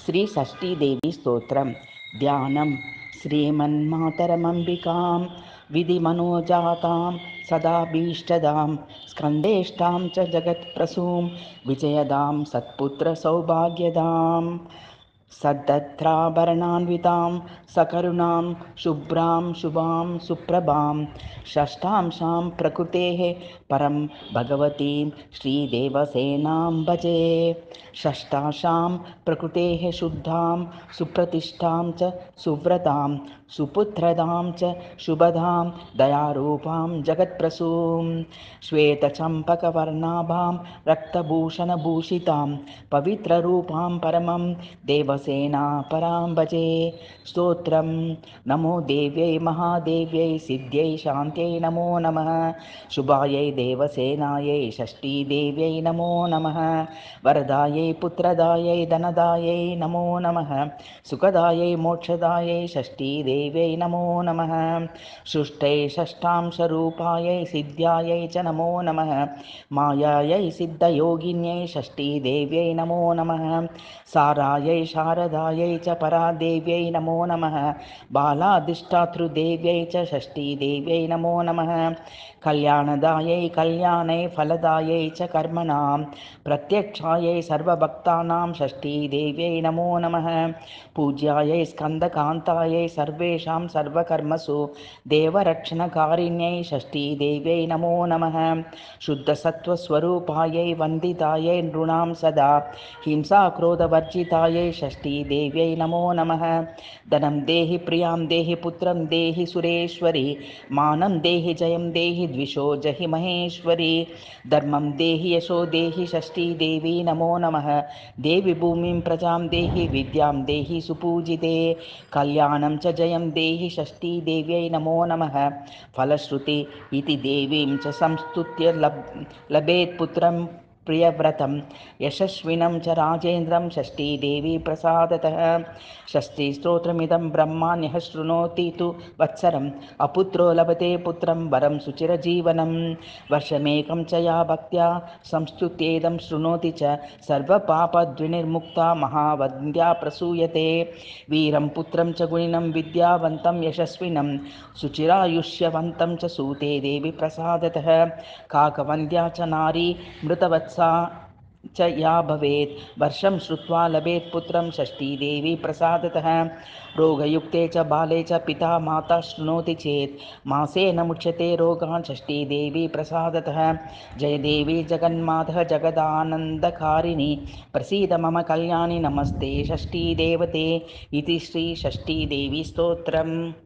శ్రీ షష్ఠీదేవి స్తోత్రం. ధ్యానం. శ్రీమన్మాతరమంబికాం విధిమనోజాతాం సదాభీష్టదాం స్కందేష్టాం చ జగత్ప్రసూం విజయదాం సత్పుత్ర సౌభాగ్యదాం సద్దత్రాభరణాన్వితాం సకరుణాం శుభ్రాం శుభాం సుప్రభాం షష్ఠాంశాం ప్రకృతేః పరం భగవతీం శ్రీదేవసేనాం భజే. షష్ఠాంశాం ప్రకృతేః శుద్ధాం సుప్రతిష్ఠాం చ సువ్రతాం సుపుత్రదాం చ శుభదాం దయారూపాం జగత్ప్రసూం శ్వేతచంపకవర్ణాభాం రక్తభూషణభూషితాం పవిత్రరూపాం పరమం దేవసేనా పరాం భజే. స్తోత్రం. నమో దేవ్యై మహాదేవ్యై సిద్ధ్యై శాంత్యై నమో నమః. శుభాయై దేవసేనాయై షష్ఠీదేవ్యై నమో నమః. వరదాయై పుత్రదాయై ధనదాయై నమో నమః. సుఖదాయై మోక్షదాయై షష్ఠీదేవ్యై నమో నమః. సృష్టై షష్ఠాంశరూపాయై సిద్ధ్యాయై చ నమో నమః. మాయాయై సిద్ధయోగిన్యై షష్ఠీదేవ్యై నమో నమః. సారాయై శారదాయై చ పరాదేవ్యై నమో నమః. బాలాధిష్టాతృదేవ్యై చ షష్ఠీదేవ్యై నమో నమః. కళ్యాణదాయై కళ్యాణై ఫలదాయై చ కర్మణాం ప్రత్యక్షాయై సర్వభక్తానాం షష్ఠీదేవ్యై నమో నమః. పూజ్యాయై స్కందకాంతాయై సర్వేషాం సర్వకర్మసు దేవరక్షణకారిణ్యై షష్ఠీదేవ్యై నమో నమః. శుద్ధసత్వస్వరూపాయై వందితాయై నృణాం సదా హింసాక్రోధవర్జితాయై షష్ఠీదేవ్యై నమో నమః. ధనం దేహి ప్రియాం దేహి పుత్రం దేహి సురేశ్వరి మానం దేహి జయం దేహి ద్విషో జహి మహేశ్వరి ధర్మం దేహి యశో దేహి షష్ఠీదేవి నమో నమః. దేవి భూమిం ప్రజాం దేహి విద్యాం దేహి సుపూజితే కళ్యాణం చ జయం దేహి షష్ఠీదేవ్యై నమో నమః. ఫలశ్రుతి ఇతి దేవీం చ సంస్తుత్య లభేత్ పుత్రం ప్రియవ్రతం యశస్వినం చ రాజేంద్రం షష్ఠీదేవి ప్రసాదతః. షష్ఠీస్తోత్రమిదం బ్రహ్మాణ్యః శృణోతి తు వత్సరం అపుత్రో లభతే పుత్రం వరం సుచిరజీవనం. వర్షమేకం చ యా భక్త్యా సంస్తుత్యేదం శృణోతి చ సర్వపాపద్వినిర్ముక్తా మహావంద్యా ప్రసూయతే. వీరం పుత్రం చ గుణినం విద్యావంతం యశస్వినం సుచిరాయుష్యవంతం చ సూతే దేవి ప్రసాదతః. కాకవంద్యా చ నారీ మృతవత్సా च या भवेत् वर्षं श्रुत्वा लभेत् पुत्रं षष्ठीदेवी प्रसादतः. रोगयुक्ते च बाले च पिता माता शृणोति चेत् मासेन मुच्यते रोगान् षष्ठीदेवी प्रसादतः. जयदेवी जगन्मातः जगदानन्दकारिणी प्रसीद मम कल्याणि नमस्ते षष्ठीदेवते इति श्री षष्ठीदेवी स्तोत्रम्.